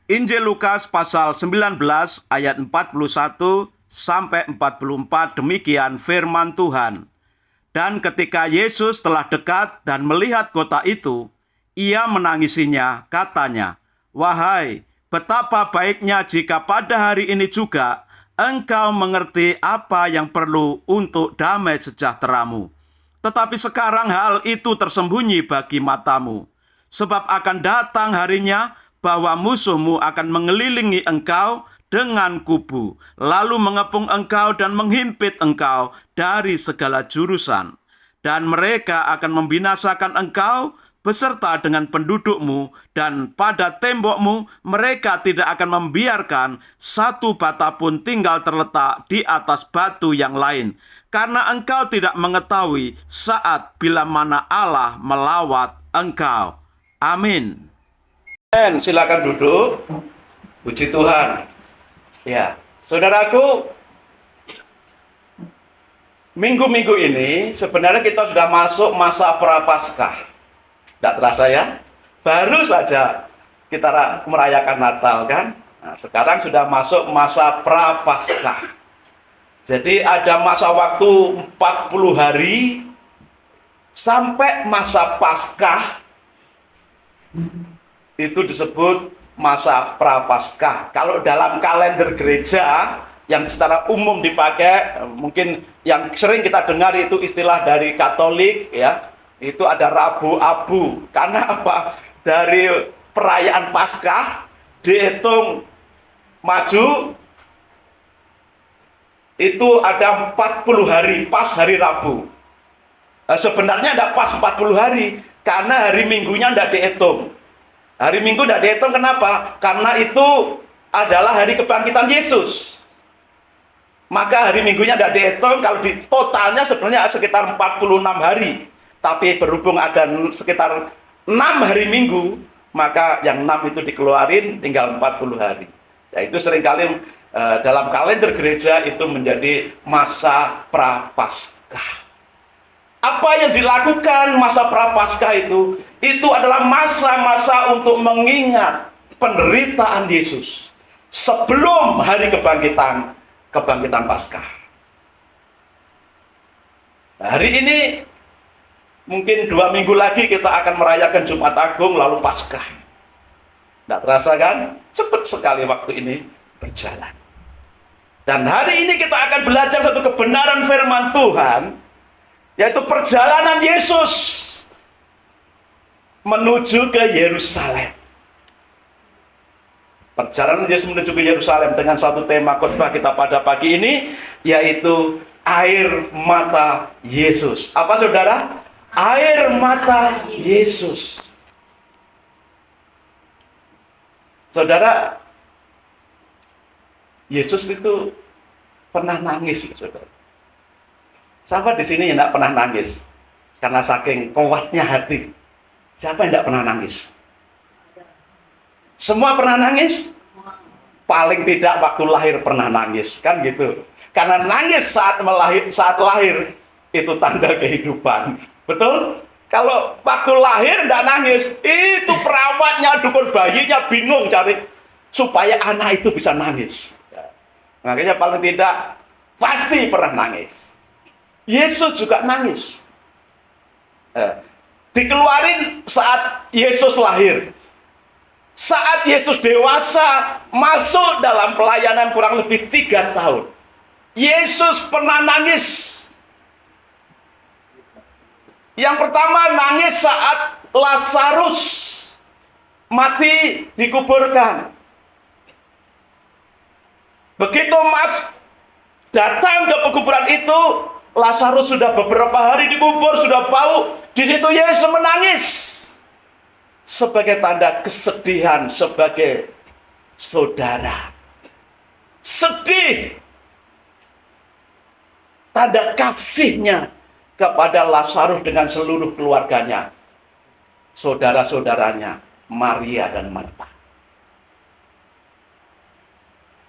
Injil Lukas pasal 19 ayat 41 sampai 44, demikian firman Tuhan. Dan ketika Yesus telah dekat dan melihat kota itu, ia menangisinya, katanya, "Wahai, betapa baiknya jika pada hari ini juga engkau mengerti apa yang perlu untuk damai sejahteramu. Tetapi sekarang hal itu tersembunyi bagi matamu. Sebab akan datang harinya bahwa musuhmu akan mengelilingi engkau dengan kubu, lalu mengepung engkau dan menghimpit engkau dari segala jurusan. Dan mereka akan membinasakan engkau beserta dengan pendudukmu, dan pada tembokmu mereka tidak akan membiarkan satu bata pun tinggal terletak di atas batu yang lain, karena engkau tidak mengetahui saat bila mana Allah melawat engkau." Amin. Silakan duduk. Puji Tuhan. Ya, saudaraku, minggu-minggu ini sebenarnya kita sudah masuk masa Prapaskah. Tidak terasa ya? Baru saja kita merayakan Natal kan? Nah, sekarang sudah masuk masa Prapaskah. Jadi ada masa waktu 40 hari sampai masa Paskah, itu disebut masa Prapaskah. Kalau dalam kalender gereja yang secara umum dipakai, mungkin yang sering kita dengar itu istilah dari Katolik ya, itu ada Rabu Abu. Karena apa? Dari perayaan Paskah dihitung maju itu ada 40 hari pas hari Rabu. Sebenarnya tidak pas 40 hari karena hari Minggunya tidak dihitung. Hari Minggu tidak dihitung, kenapa? Karena itu adalah hari kebangkitan Yesus. Maka hari Minggunya tidak dihitung, kalau di totalnya sebenarnya sekitar 46 hari. Tapi berhubung ada sekitar 6 hari Minggu, maka yang 6 itu dikeluarin, tinggal 40 hari. Ya, itu seringkali dalam kalender gereja itu menjadi masa Prapaskah. Apa yang dilakukan masa Prapaskah itu adalah masa-masa untuk mengingat penderitaan Yesus sebelum hari kebangkitan Paskah. Nah, hari ini mungkin 2 minggu lagi kita akan merayakan Jumat Agung lalu Paskah. Tidak terasa kan? Cepat sekali waktu ini berjalan. Dan hari ini kita akan belajar satu kebenaran firman Tuhan, yaitu perjalanan Yesus menuju ke Yerusalem. Perjalanan Yesus menuju ke Yerusalem dengan satu tema khotbah kita pada pagi ini, yaitu air mata Yesus. Apa saudara? Air mata Yesus. Saudara, Yesus itu pernah nangis, saudara. Siapa di sini yang tidak pernah nangis? Karena saking kuatnya hati. Siapa yang tidak pernah nangis? Semua pernah nangis? Paling tidak waktu lahir pernah nangis, kan gitu. Karena nangis saat lahir itu tanda kehidupan. Betul? Kalau waktu lahir tidak nangis, itu perawatnya, dukun bayinya bingung cari supaya anak itu bisa nangis. Makanya paling tidak pasti pernah nangis. Yesus juga nangis. Dikeluarin saat Yesus lahir. Saat Yesus dewasa, masuk dalam pelayanan kurang lebih 3 tahun. Yesus pernah nangis. Yang pertama nangis saat Lazarus mati dikuburkan. Begitu datang ke pekuburan itu, Lazarus sudah beberapa hari dikubur, sudah bau. Di situ Yesus menangis sebagai tanda kesedihan, sebagai saudara. Sedih. Tanda kasihnya kepada Lazarus dengan seluruh keluarganya. Saudara-saudaranya, Maria dan Marta.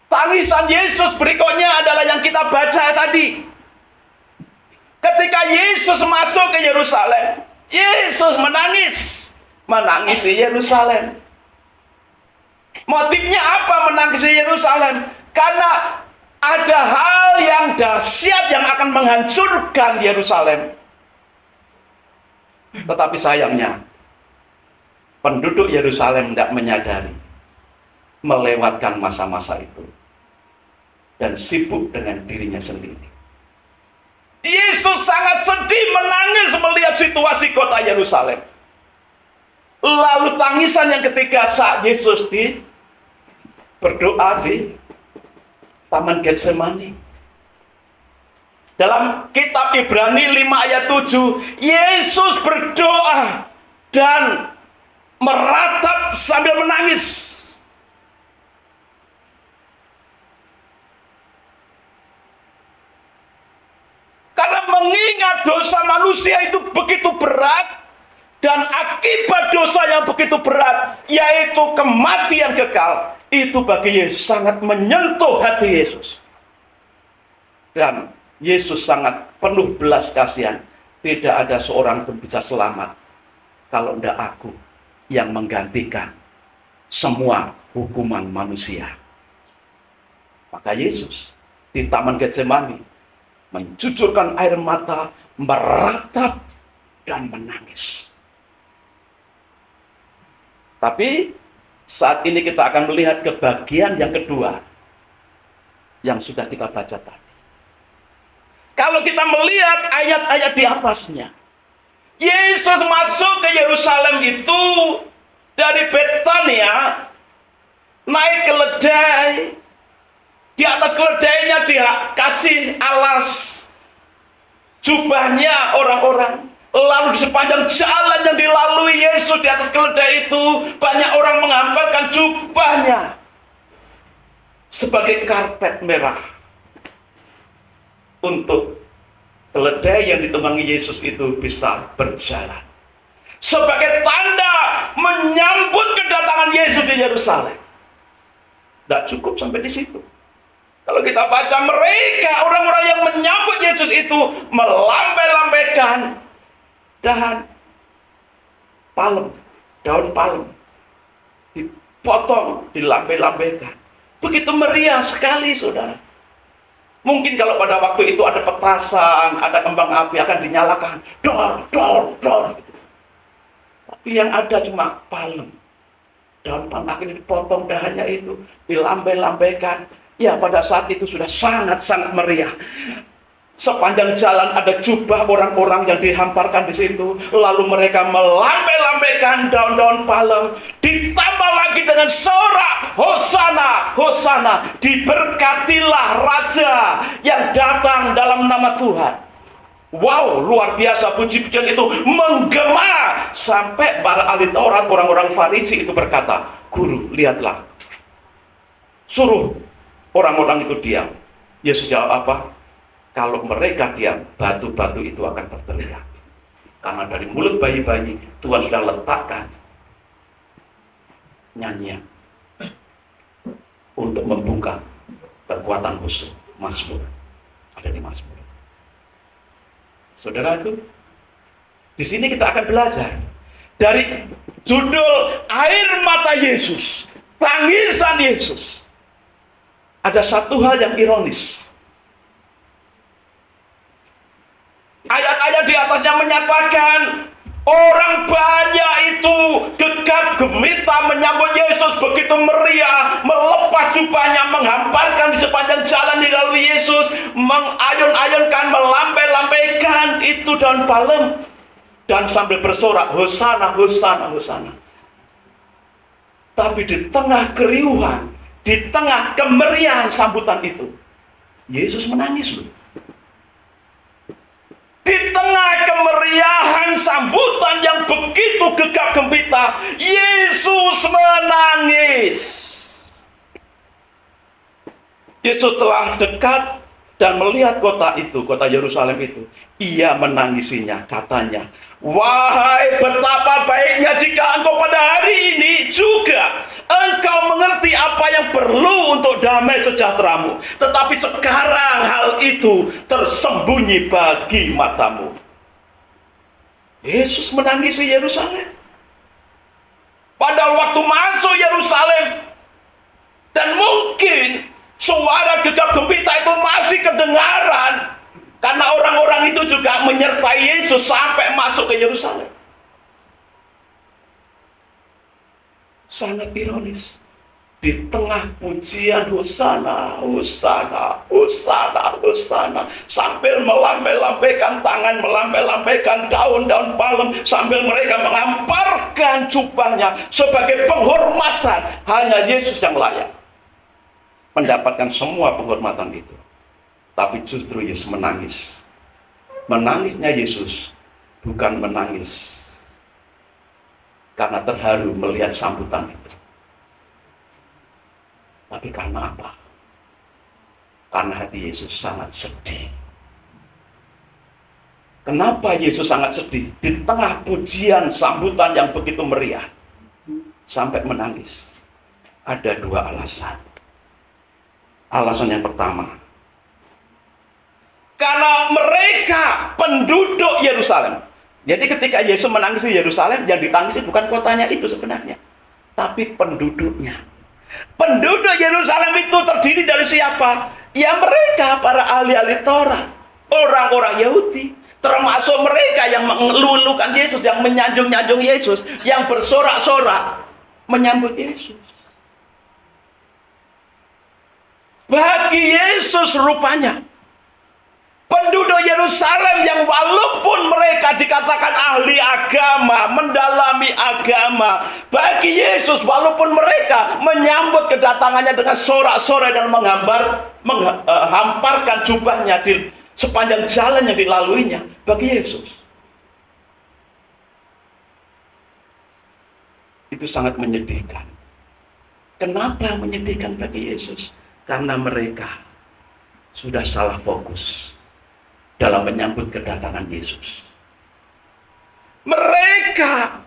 Tangisan Yesus berikutnya adalah yang kita baca tadi. Ketika Yesus masuk ke Yerusalem, Yesus menangis di Yerusalem. Motifnya apa menangisi Yerusalem? Karena ada hal yang dahsyat yang akan menghancurkan Yerusalem. Tetapi sayangnya, penduduk Yerusalem tidak menyadari, melewatkan masa-masa itu, dan sibuk dengan dirinya sendiri. Yesus sangat sedih, menangis melihat situasi kota Yerusalem. Lalu tangisan yang ketiga saat Yesus berdoa di Taman Getsemani. Dalam kitab Ibrani 5 ayat 7, Yesus berdoa dan meratap sambil menangis. Karena mengingat dosa manusia itu begitu berat, dan akibat dosa yang begitu berat, yaitu kematian kekal, itu bagi Yesus sangat menyentuh hati Yesus. Dan Yesus sangat penuh belas kasihan. Tidak ada seorang pun bisa selamat kalau tidak aku yang menggantikan semua hukuman manusia. Maka Yesus di Taman Getsemani mencucurkan air mata, meratap dan menangis. Tapi saat ini kita akan melihat ke bagian yang kedua yang sudah kita baca tadi. Kalau kita melihat ayat-ayat di atasnya, Yesus masuk ke Yerusalem itu dari Betania, naik keledai. Di atas keledainya dia kasih alas jubahnya orang-orang. Lalu di sepanjang jalan yang dilalui Yesus di atas keledai itu, banyak orang menghamparkan jubahnya sebagai karpet merah untuk keledai yang ditunggangi Yesus itu bisa berjalan. Sebagai tanda menyambut kedatangan Yesus di Yerusalem. Tidak cukup sampai di situ. Kalau kita baca, mereka orang-orang yang menyambut Yesus itu melambai-lambaikan daun palem dipotong, dilambai-lambaikan. Begitu meriah sekali, saudara. Mungkin kalau pada waktu itu ada petasan, ada kembang api akan dinyalakan, dor gitu. Tapi yang ada cuma palem. Daun palem akhirnya dipotong, dahannya itu dilambai-lambaikan. Ya, pada saat itu sudah sangat-sangat meriah. Sepanjang jalan ada jubah orang-orang yang dihamparkan di situ. Lalu mereka melambai-lambaikan daun-daun palem. Ditambah lagi dengan sorak, Hosana, Hosana. Diberkatilah Raja yang datang dalam nama Tuhan. Wow, luar biasa puji-pujian itu menggema. Sampai para ahli Taurat, orang-orang Farisi itu berkata, Guru, lihatlah. Suruh orang-orang itu diam. Yesus jawab apa? Kalau mereka diam, batu-batu itu akan berteriak. Karena dari mulut bayi-bayi, Tuhan sudah letakkan nyanyian untuk membuka kekuatan musuh. Mazmur. Ada di Mazmur. Saudaraku, di sini kita akan belajar dari judul air mata Yesus, tangisan Yesus. Ada satu hal yang ironis. Ayat-ayat di atasnya menyatakan orang banyak itu gegap gempita menyambut Yesus begitu meriah, melepas jubahnya, menghamparkan di sepanjang jalan di lalu Yesus, mengayun-ayunkan, melambai-lambaikan itu daun palem dan sambil bersorak, Hosana, Hosana, Hosana. Tapi di tengah keriuhan, di tengah kemeriahan sambutan itu, Yesus menangis loh. Di tengah kemeriahan sambutan yang begitu gegap gempita, Yesus menangis. Yesus telah dekat dan melihat kota itu, kota Yerusalem itu. Ia menangisinya, katanya, wahai betapa baiknya jika engkau pada hari ini juga engkau mengerti apa yang perlu untuk damai sejahteramu. Tetapi sekarang hal itu tersembunyi bagi matamu. Yesus menangisi Yerusalem. Padahal waktu masuk Yerusalem, gembira itu masih kedengaran. Karena orang-orang itu juga menyertai Yesus sampai masuk ke Yerusalem. Sangat ironis. Di tengah pujian Hosana, Hosana, Hosana, Hosana, sambil melambai-lambaikan tangan, melambai-lambaikan daun-daun palem, sambil mereka mengamparkan jubahnya sebagai penghormatan, hanya Yesus yang layak mendapatkan semua penghormatan itu. Tapi justru Yesus menangis. Menangisnya Yesus bukan menangis karena terharu melihat sambutan itu. Tapi karena apa? Karena hati Yesus sangat sedih. Kenapa Yesus sangat sedih? Di tengah pujian sambutan yang begitu meriah, sampai menangis. Ada dua alasan. Alasan yang pertama, karena mereka penduduk Yerusalem. Jadi ketika Yesus menangis di Yerusalem, yang ditangisi bukan kotanya itu sebenarnya, tapi penduduknya. Penduduk Yerusalem itu terdiri dari siapa? Ya mereka, para ahli-ahli Taurat, orang-orang Yahudi, termasuk mereka yang mengelulukan Yesus, yang menyanjung-nyanjung Yesus, yang bersorak-sorak menyambut Yesus. Bagi Yesus rupanya, penduduk Yerusalem yang walaupun mereka dikatakan ahli agama, mendalami agama, bagi Yesus walaupun mereka menyambut kedatangannya dengan sorak-sorai dan menghamparkan jubahnya di sepanjang jalan yang dilaluinya, bagi Yesus itu sangat menyedihkan. Kenapa menyedihkan bagi Yesus? Karena mereka sudah salah fokus dalam menyambut kedatangan Yesus. Mereka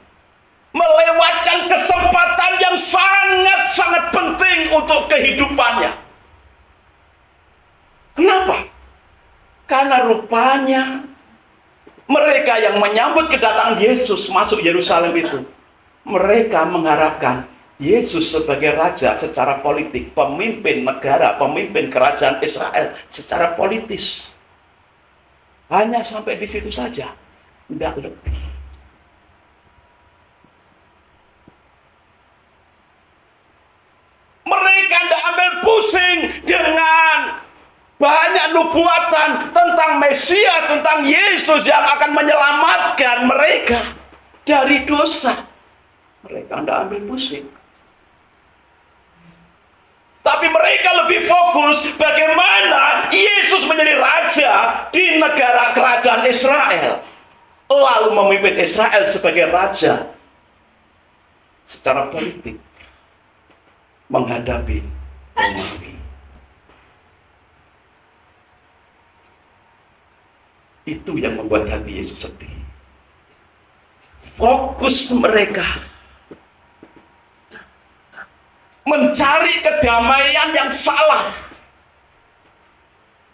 melewatkan kesempatan yang sangat-sangat penting untuk kehidupannya. Kenapa? Karena rupanya mereka yang menyambut kedatangan Yesus masuk Yerusalem itu, mereka mengharapkan Yesus sebagai raja secara politik, pemimpin negara, pemimpin kerajaan Israel secara politis. Hanya sampai di situ saja, tidak lebih. Mereka tidak ambil pusing dengan banyak nubuatan tentang Mesias, tentang Yesus yang akan menyelamatkan mereka dari dosa. Mereka tidak ambil pusing. Tapi mereka lebih fokus bagaimana Yesus menjadi raja di negara kerajaan Israel. Lalu memimpin Israel sebagai raja secara politik menghadapi Romawi. Itu yang membuat hati Yesus sedih. Fokus mereka mencari kedamaian yang salah.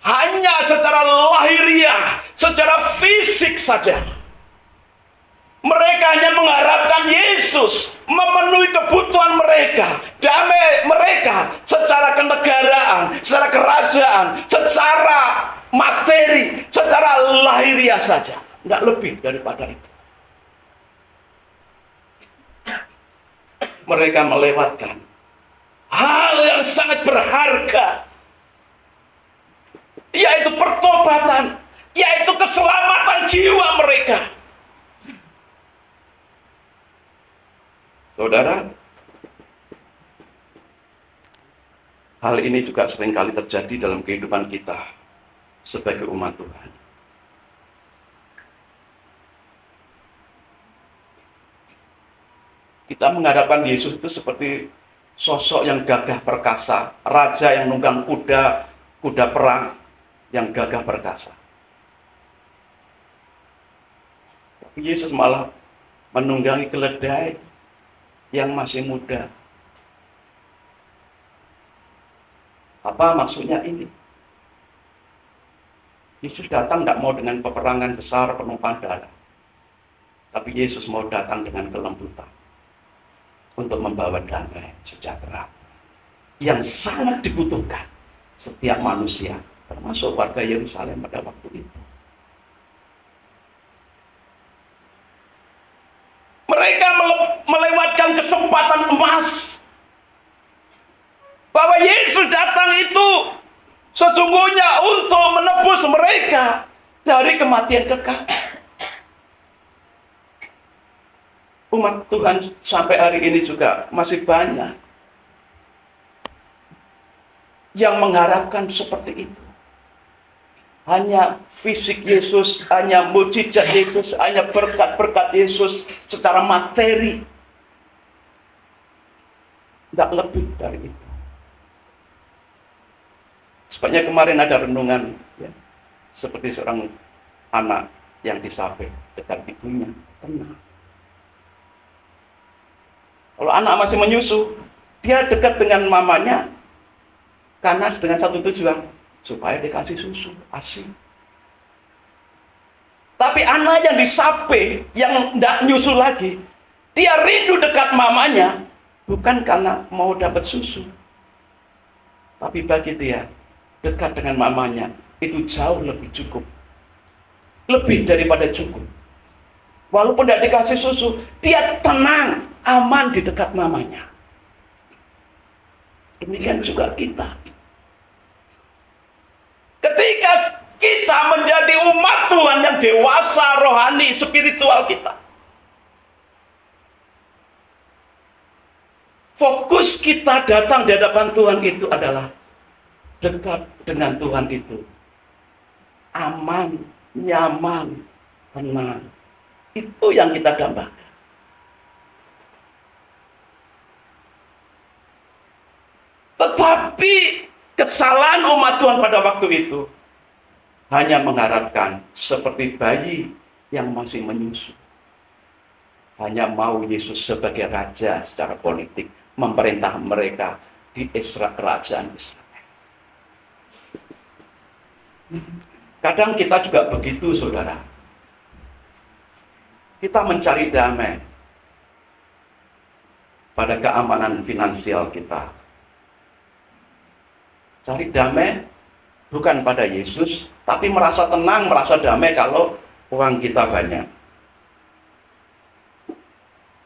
Hanya secara lahiriah, secara fisik saja. Mereka hanya mengharapkan Yesus memenuhi kebutuhan mereka, damai mereka secara kenegaraan, secara kerajaan, secara materi, secara lahiriah saja. Tidak lebih daripada itu. Mereka melewatkan hal yang sangat berharga, yaitu pertobatan, yaitu keselamatan jiwa mereka. Saudara, hal ini juga seringkali terjadi dalam kehidupan kita sebagai umat Tuhan. Kita mengharapkan Yesus itu seperti sosok yang gagah perkasa, raja yang nunggang kuda perang yang gagah perkasa. Tapi Yesus malah menunggangi keledai yang masih muda. Apa maksudnya ini? Yesus datang tidak mau dengan peperangan besar, penumpahan darah. Tapi Yesus mau datang dengan kelembutan untuk membawa damai sejahtera yang sangat dibutuhkan setiap manusia, termasuk warga Yerusalem pada waktu itu. Mereka melewatkan kesempatan emas bahwa Yesus datang itu sesungguhnya untuk menebus mereka dari kematian kekal. Umat Tuhan sampai hari ini juga masih banyak yang mengharapkan seperti itu. Hanya fisik Yesus, hanya mujizat Yesus, hanya berkat-berkat Yesus secara materi. Tidak lebih dari itu. Sebabnya kemarin ada renungan, ya, seperti seorang anak yang disapih dekat ibunya, tenang. Kalau anak masih menyusu, dia dekat dengan mamanya karena dengan satu tujuan, supaya dikasih susu, ASI. Tapi anak yang disapih, yang tidak nyusu lagi, dia rindu dekat mamanya, bukan karena mau dapat susu. Tapi bagi dia, dekat dengan mamanya, itu jauh lebih cukup. Lebih daripada cukup. Walaupun tidak dikasih susu, dia tenang, aman di dekat mamanya. Demikian juga kita. Ketika kita menjadi umat Tuhan yang dewasa, rohani, spiritual kita, fokus kita datang di hadapan Tuhan itu adalah dekat dengan Tuhan itu. Aman, nyaman, tenang. Itu yang kita dambakan. Tetapi kesalahan umat Tuhan pada waktu itu hanya mengharapkan seperti bayi yang masih menyusu. Hanya mau Yesus sebagai raja secara politik, memerintah mereka di kerajaan Israel. Kadang kita juga begitu, saudara. Kita mencari damai pada keamanan finansial kita. Cari damai bukan pada Yesus, tapi merasa tenang, merasa damai kalau uang kita banyak.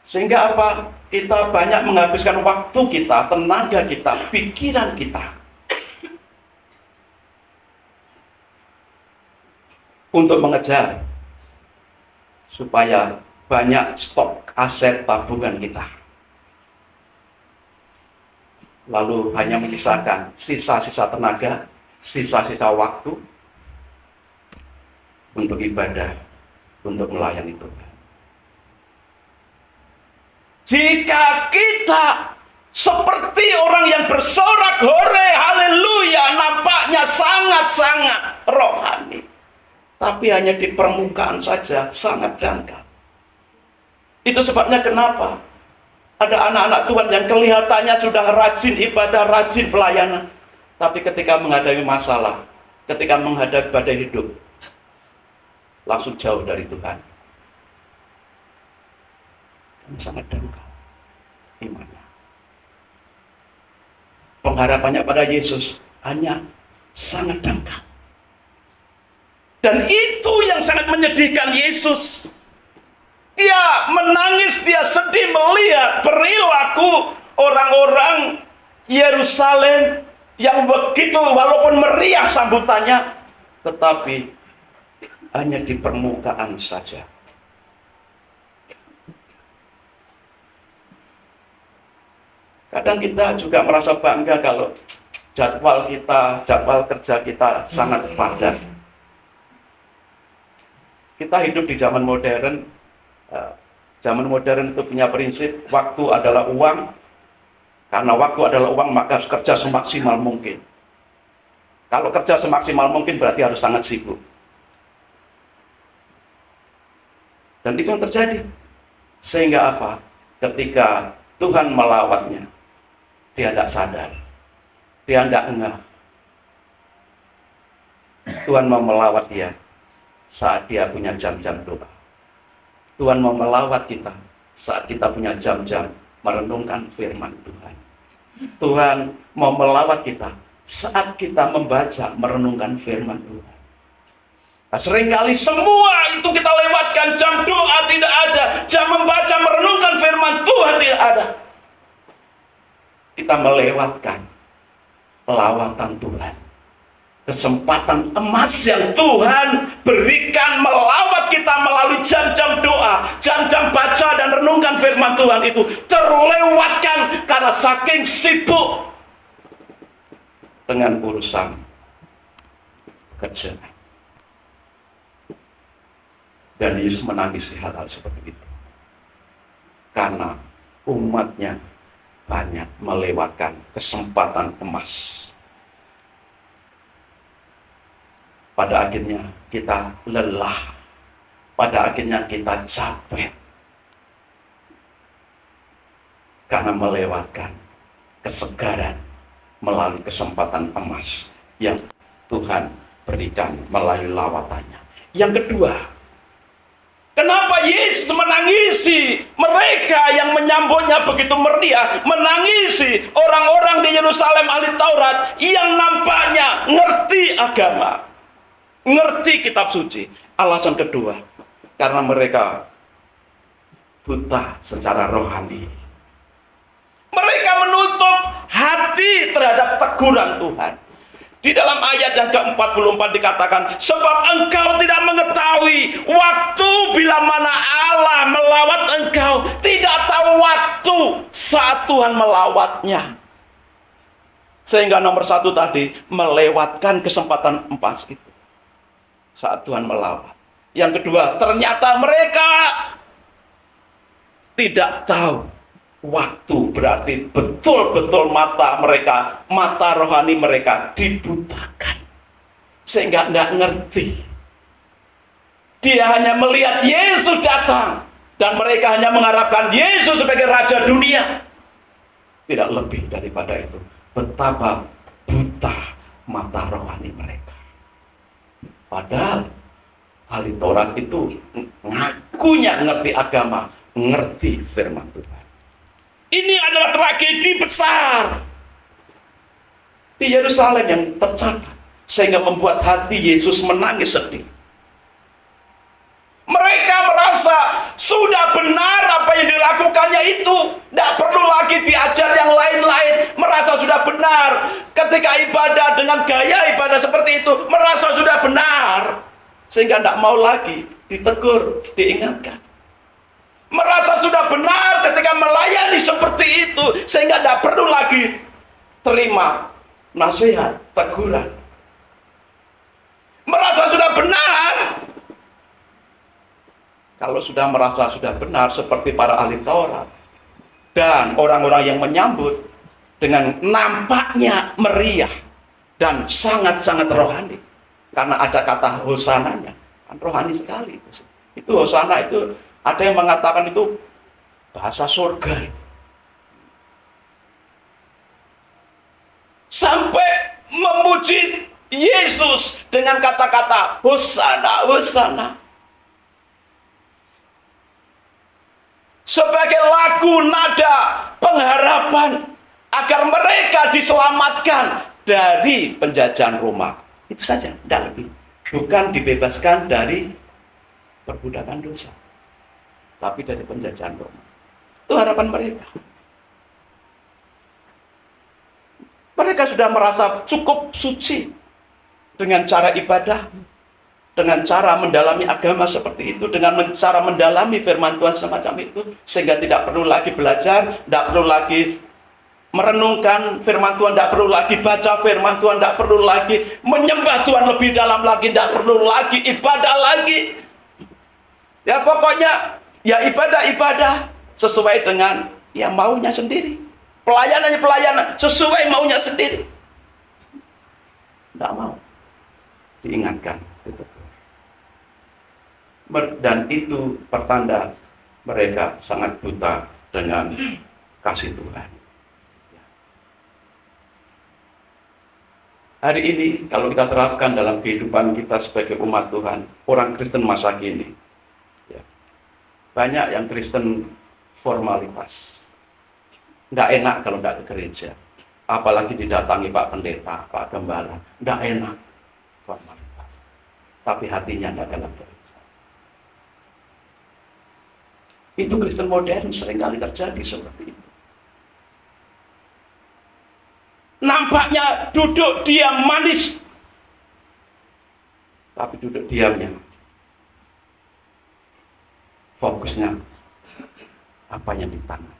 Sehingga apa? Kita banyak menghabiskan waktu kita, tenaga kita, pikiran kita untuk mengejar supaya banyak stok aset tabungan kita. Lalu hanya menyisakan sisa-sisa tenaga, sisa-sisa waktu untuk ibadah, untuk melayani Tuhan. Jika kita seperti orang yang bersorak hore, haleluya, nampaknya sangat-sangat rohani, tapi hanya di permukaan saja, sangat dangkal. Itu sebabnya kenapa ada anak-anak Tuhan yang kelihatannya sudah rajin ibadah, rajin pelayanan, tapi ketika menghadapi masalah, ketika menghadapi badai hidup, langsung jauh dari Tuhan. Sangat dangkal imannya. Pengharapannya pada Yesus hanya sangat dangkal. Dan itu yang sangat menyedihkan Yesus. Dia menangis, dia sedih melihat perilaku orang-orang Yerusalem yang begitu, walaupun meriah sambutannya, tetapi hanya di permukaan saja. Kadang kita juga merasa bangga kalau jadwal kerja kita sangat padat. Kita hidup di zaman modern. Zaman modern itu punya prinsip waktu adalah uang. Karena waktu adalah uang, maka harus kerja semaksimal mungkin. Kalau kerja semaksimal mungkin berarti harus sangat sibuk. Dan itu yang terjadi. Sehingga apa? Ketika Tuhan melawatnya, dia tidak sadar, dia tidak ngeh. Tuhan mau melawat dia saat dia punya jam-jam doa. Tuhan mau melawat kita saat kita punya jam-jam merenungkan firman Tuhan. Tuhan mau melawat kita saat kita membaca, merenungkan firman Tuhan. Nah, seringkali semua itu kita lewatkan, jam doa tidak ada, jam membaca, merenungkan firman Tuhan tidak ada. Kita melewatkan lawatan Tuhan. Kesempatan emas yang Tuhan berikan melawat kita melalui jam-jam doa, jam-jam baca dan renungkan firman Tuhan itu terlewatkan karena saking sibuk dengan urusan kerja. Dan Yesus menangis hal-hal seperti itu. Karena umatnya banyak melewatkan kesempatan emas. Pada akhirnya kita lelah. Pada akhirnya kita capek. Karena melewatkan kesegaran melalui kesempatan emas yang Tuhan berikan melalui lawatannya. Yang kedua, kenapa Yesus menangisi mereka yang menyambutnya begitu meriah, menangisi orang-orang di Yerusalem ahli Taurat yang nampaknya ngerti agama, ngerti kitab suci? Alasan kedua, karena mereka buta secara rohani. Mereka menutup hati terhadap teguran Tuhan. Di dalam ayat yang ke-44 dikatakan, sebab engkau tidak mengetahui waktu bila mana Allah melawat engkau. Tidak tahu waktu saat Tuhan melawatnya. Sehingga nomor satu tadi, melewatkan kesempatan emas itu saat Tuhan melawat. Yang kedua, ternyata mereka tidak tahu waktu, berarti betul-betul mata mereka, mata rohani mereka dibutakan. Sehingga tidak ngerti. Dia hanya melihat Yesus datang. Dan mereka hanya mengharapkan Yesus sebagai Raja dunia. Tidak lebih daripada itu. Betapa buta mata rohani mereka. Padahal ahli Taurat itu ngakunya ngerti agama, ngerti firman Tuhan. Ini adalah tragedi besar di Yerusalem yang tercatat, sehingga membuat hati Yesus menangis sedih. Mereka merasa sudah benar apa yang dilakukannya itu, tidak perlu lagi diajar yang lain-lain. Merasa sudah benar ketika ibadah dengan gaya ibadah seperti itu, merasa sudah benar, sehingga tidak mau lagi ditegur, diingatkan. Merasa sudah benar ketika melayani seperti itu, sehingga tidak perlu lagi terima nasihat, teguran. Merasa sudah benar. Kalau sudah merasa sudah benar seperti para ahli Taurat dan orang-orang yang menyambut dengan nampaknya meriah dan sangat-sangat rohani, karena ada kata hosananya, kan rohani sekali itu. Itu hosana itu, ada yang mengatakan itu bahasa surga itu. Sampai memuji Yesus dengan kata-kata hosana, hosana. Sebagai lagu nada pengharapan agar mereka diselamatkan dari penjajahan Roma. Itu saja, tidak lebih. Bukan dibebaskan dari perbudakan dosa, tapi dari penjajahan Roma. Itu harapan mereka. Mereka sudah merasa cukup suci dengan cara ibadah, dengan cara mendalami agama seperti itu, dengan cara mendalami firman Tuhan semacam itu, sehingga tidak perlu lagi belajar, tidak perlu lagi merenungkan firman Tuhan, tidak perlu lagi baca firman Tuhan, tidak perlu lagi menyembah Tuhan lebih dalam lagi, tidak perlu lagi ibadah lagi. Ya pokoknya ya ibadah sesuai dengan ya maunya sendiri. Pelayanan sesuai maunya sendiri. Tidak mau diingatkan. Dan itu pertanda mereka sangat buta dengan kasih Tuhan. Hari ini kalau kita terapkan dalam kehidupan kita sebagai umat Tuhan, orang Kristen masa kini, banyak yang Kristen formalitas. Nggak enak kalau nggak ke gereja. Apalagi didatangi Pak Pendeta, Pak Gembala. Tidak enak. Formalitas. Tapi hatinya tidak dalam gereja. Itu Kristen modern seringkali terjadi seperti itu. Nampaknya duduk diam manis. Tapi duduk diamnya. Fokusnya apa yang di tangan.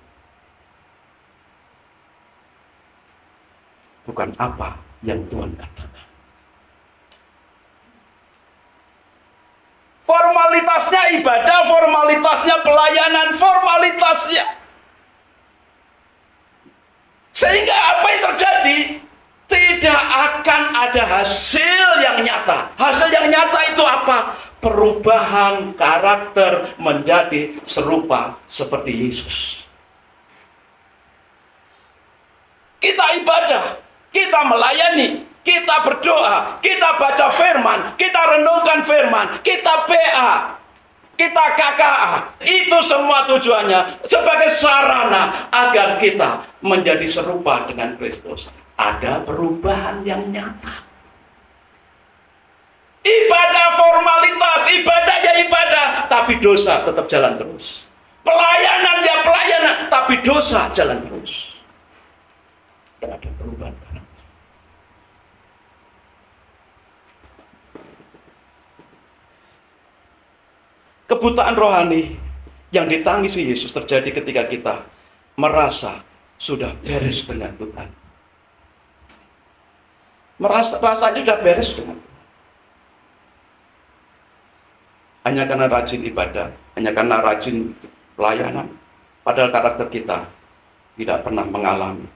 Bukan apa yang Tuhan katakan. Formalitasnya ibadah, formalitasnya pelayanan, formalitasnya. Sehingga apa yang terjadi? Tidak akan ada hasil yang nyata. Hasil yang nyata itu apa? Perubahan karakter menjadi serupa seperti Yesus. Kita ibadah, kita melayani, kita berdoa, kita baca firman, kita renungkan firman, kita PA, kita KKA. Itu semua tujuannya sebagai sarana agar kita menjadi serupa dengan Kristus. Ada perubahan yang nyata. Ibadah formalitas, ibadah ya ibadah, tapi dosa tetap jalan terus. Pelayanan ya pelayanan, tapi dosa jalan terus. Tidak ada perubahan karakter. Kebutaan rohani yang ditangisi Yesus terjadi ketika kita merasa sudah beres dengan Tuhan. Rasanya sudah beres dengan Tuhan. Hanya karena rajin ibadah, hanya karena rajin pelayanan. Padahal karakter kita tidak pernah mengalami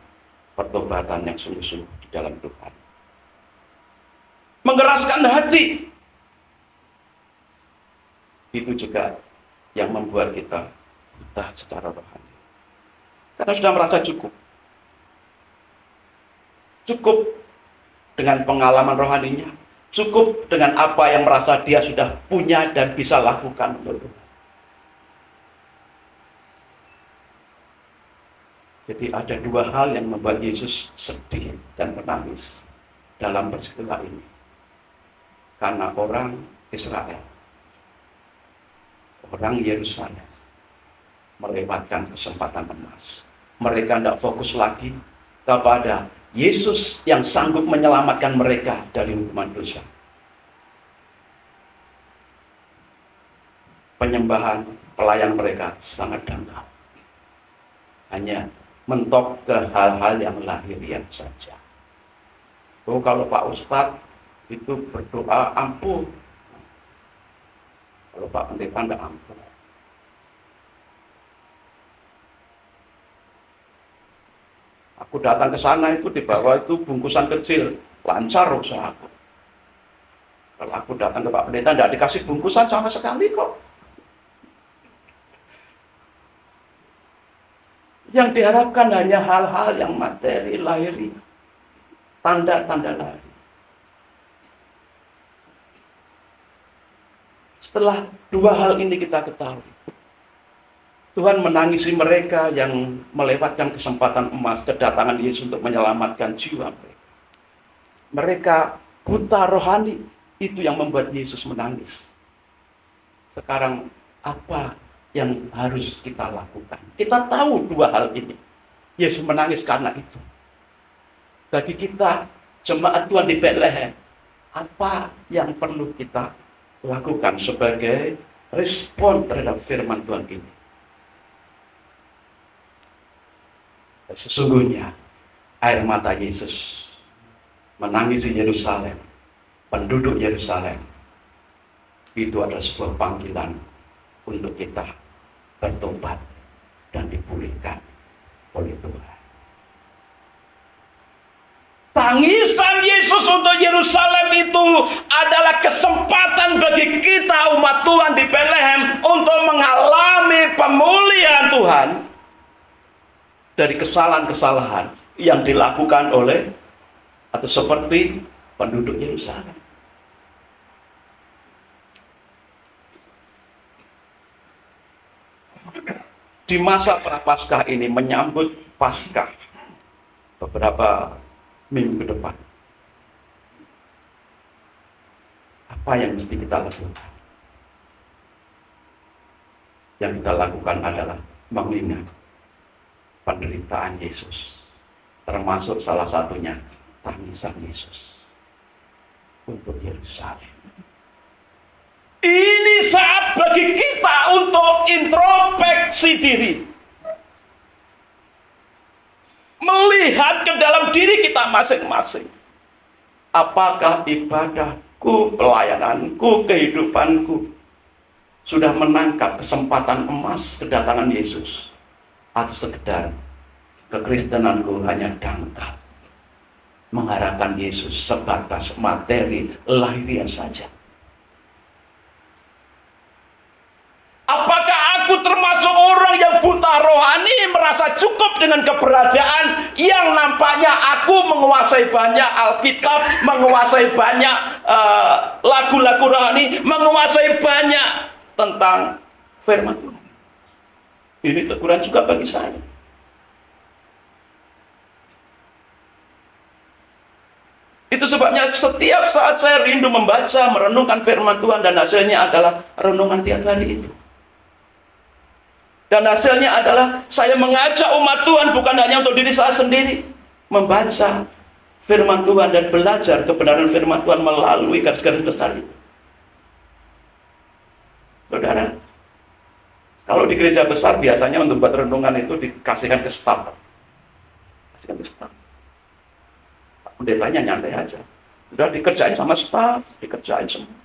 pertobatan yang sungguh-sungguh di dalam Tuhan. Mengeraskan hati. Itu juga yang membuat kita buta secara rohani. Karena sudah merasa cukup. Cukup dengan pengalaman rohaninya. Cukup dengan apa yang merasa dia sudah punya dan bisa lakukan untuk Tuhan. Jadi ada dua hal yang membuat Yesus sedih dan menangis dalam peristiwa ini. Karena orang Israel, orang Yerusalem, melewatkan kesempatan emas. Mereka tidak fokus lagi kepada Yesus yang sanggup menyelamatkan mereka dari hukuman dosa. Penyembahan pelayan mereka sangat dangkal. Hanya mentok ke hal-hal yang lahiriah saja. Oh, kalau Pak Ustadz itu berdoa ampun. Kalau Pak Pendeta tidak ampun. Aku datang ke sana itu di bawah itu bungkusan kecil, lancar usahaku. Kalau aku datang ke Pak Pendeta tidak dikasih bungkusan sama sekali kok. Yang diharapkan hanya hal-hal yang materi, lahiri, tanda-tanda lahir. Setelah dua hal ini kita ketahui, Tuhan menangisi mereka yang melewatkan kesempatan emas kedatangan Yesus untuk menyelamatkan jiwa mereka. Mereka buta rohani, itu yang membuat Yesus menangis. Sekarang apa yang harus kita lakukan? Kita tahu dua hal ini. Yesus menangis karena itu. Bagi kita, jemaat Tuhan di Bethlehem, apa yang perlu kita lakukan sebagai respon terhadap firman Tuhan ini? Sesungguhnya air mata Yesus menangisi Yerusalem, penduduk Yerusalem, itu adalah sebuah panggilan untuk kita bertobat dan dipulihkan oleh Tuhan. Tangisan Yesus untuk Yerusalem itu adalah kesempatan bagi kita umat Tuhan di Bethlehem untuk mengalami pemulihan Tuhan dari kesalahan-kesalahan yang dilakukan oleh atau seperti penduduk Yerusalem. Di masa Prapaskah ini menyambut Paskah, beberapa minggu ke depan. Apa yang mesti kita lakukan? Yang kita lakukan adalah mengingat penderitaan Yesus, termasuk salah satunya tangisan Yesus untuk Yerusalem. Ini saat bagi kita untuk introspeksi diri, melihat ke dalam diri kita masing-masing. Apakah ibadahku, pelayananku, kehidupanku sudah menangkap kesempatan emas kedatangan Yesus, atau sekedar kekristenanku hanya dangkal mengharapkan Yesus sebatas materi lahiriah saja? Apakah aku termasuk orang yang buta rohani, merasa cukup dengan keberadaan yang nampaknya aku menguasai banyak Alkitab, menguasai banyak lagu-lagu rohani, menguasai banyak tentang firman Tuhan? Ini teguran juga bagi saya. Itu sebabnya setiap saat saya rindu membaca, merenungkan firman Tuhan, dan hasilnya adalah renungan tiap hari itu. Dan hasilnya adalah saya mengajak umat Tuhan bukan hanya untuk diri saya sendiri, membaca firman Tuhan dan belajar kebenaran firman Tuhan melalui garis-garis besar itu. Saudara, kalau di gereja besar biasanya untuk buat renungan itu dikasihkan ke staf. Kasihkan ke staf. Pendetanya nyantai aja. Sudah dikerjain sama staf, dikerjain semua.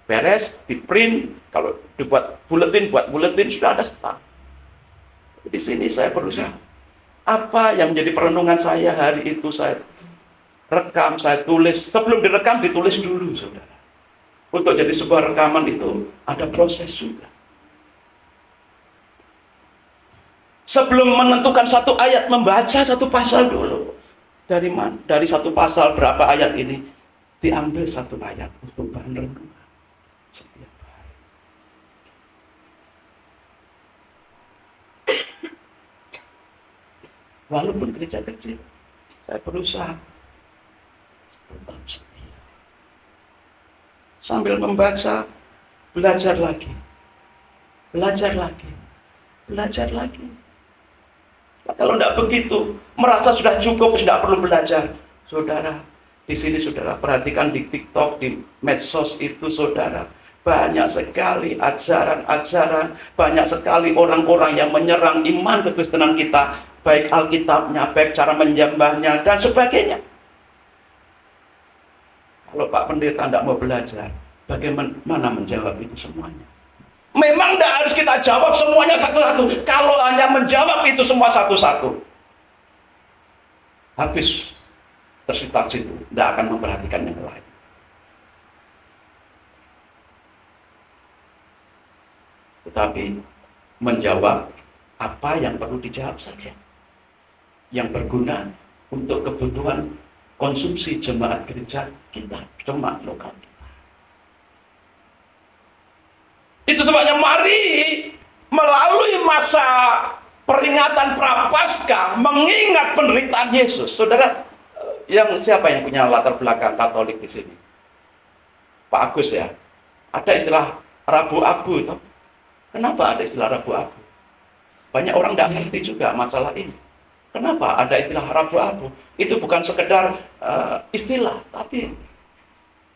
Beres, di print, kalau dibuat buletin, buat buletin, sudah ada staf. Di sini saya berusaha. Apa yang menjadi perenungan saya hari itu, saya rekam, saya tulis. Sebelum direkam, ditulis dulu, saudara. Untuk jadi sebuah rekaman itu ada proses juga. Sebelum menentukan satu ayat, membaca satu pasal dulu. Dari satu pasal berapa ayat ini, diambil satu ayat untuk bahan renungan setiap hari. Walaupun gereja kecil, saya berusaha tetap setia. Sambil membaca, belajar lagi, belajar lagi, belajar lagi. Nah, kalau tidak begitu, merasa sudah cukup, sudah perlu belajar. Saudara, di sini saudara perhatikan di TikTok, di medsos itu saudara, banyak sekali ajaran-ajaran, banyak sekali orang-orang yang menyerang iman kekristenan kita, baik Alkitabnya, baik cara menyembahnya, dan sebagainya. Kalau Pak Pendeta tidak mau belajar, bagaimana menjawab itu semuanya? Memang tidak harus kita jawab semuanya satu-satu. Kalau hanya menjawab itu semua satu-satu, habis tersita situ, tidak akan memperhatikan yang lain. Tetapi menjawab apa yang perlu dijawab saja, yang berguna untuk kebutuhan konsumsi jemaat gereja kita, jemaat lokal kita. Itu sebabnya mari melalui masa peringatan Prapaskah mengingat penderitaan Yesus. Saudara, siapa yang punya latar belakang Katolik di sini? Pak Agus ya. Ada istilah Rabu Abu itu. Kenapa ada istilah Rabu Abu? Banyak orang tidak ngerti juga masalah ini. Kenapa ada istilah Rabu Abu? Itu bukan sekedar istilah, tapi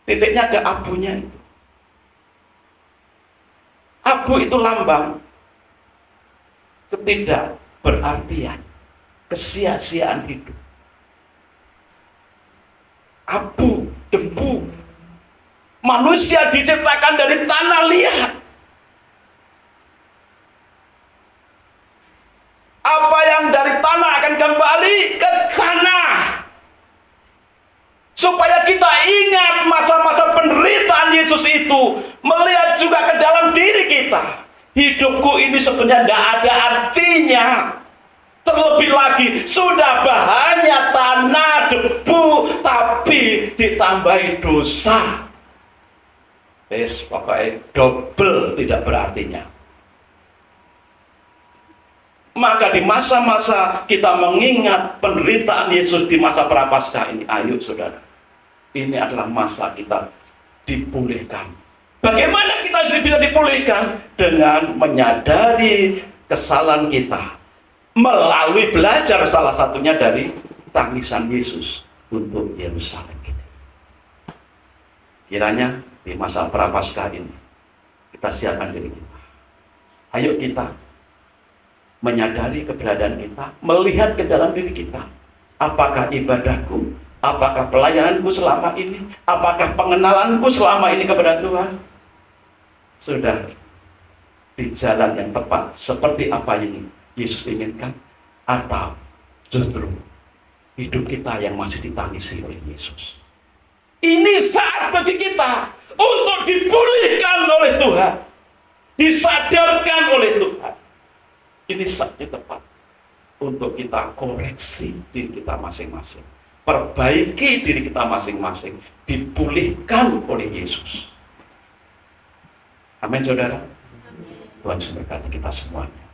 titiknya ke abunya itu. Abu itu lambang ketidakberartian, kesia-siaan hidup. Abu, debu. Manusia diciptakan dari tanah liat. Apa yang dari tanah akan kembali ke tanah. Supaya kita ingat masa-masa penderitaan Yesus itu, melihat juga ke dalam diri kita. Hidupku ini sebenarnya tidak ada artinya. Terlebih lagi, sudah bahannya tanah, debu, tapi ditambahi dosa. Pokoknya double tidak berartinya. Maka di masa-masa kita mengingat penderitaan Yesus di masa Prapaskah ini, ayo saudara, ini adalah masa kita dipulihkan. Bagaimana kita bisa dipulihkan? Dengan menyadari kesalahan kita, melalui belajar salah satunya dari tangisan Yesus untuk Yerusalem ini. Kiranya di masa Prapaskah ini kita siapkan diri kita. Ayo kita menyadari keberadaan kita, melihat ke dalam diri kita. Apakah ibadahku, apakah pelayananku selama ini, apakah pengenalanku selama ini kepada Tuhan sudah di jalan yang tepat seperti apa yang Yesus inginkan, atau justru hidup kita yang masih ditangisi oleh Yesus. Ini saat bagi kita untuk dipulihkan oleh Tuhan, disadarkan oleh Tuhan. Ini saatnya tepat untuk kita koreksi diri kita masing-masing, perbaiki diri kita masing-masing, dipulihkan oleh Yesus. Amin saudara. Tuhan memberkati kita semuanya.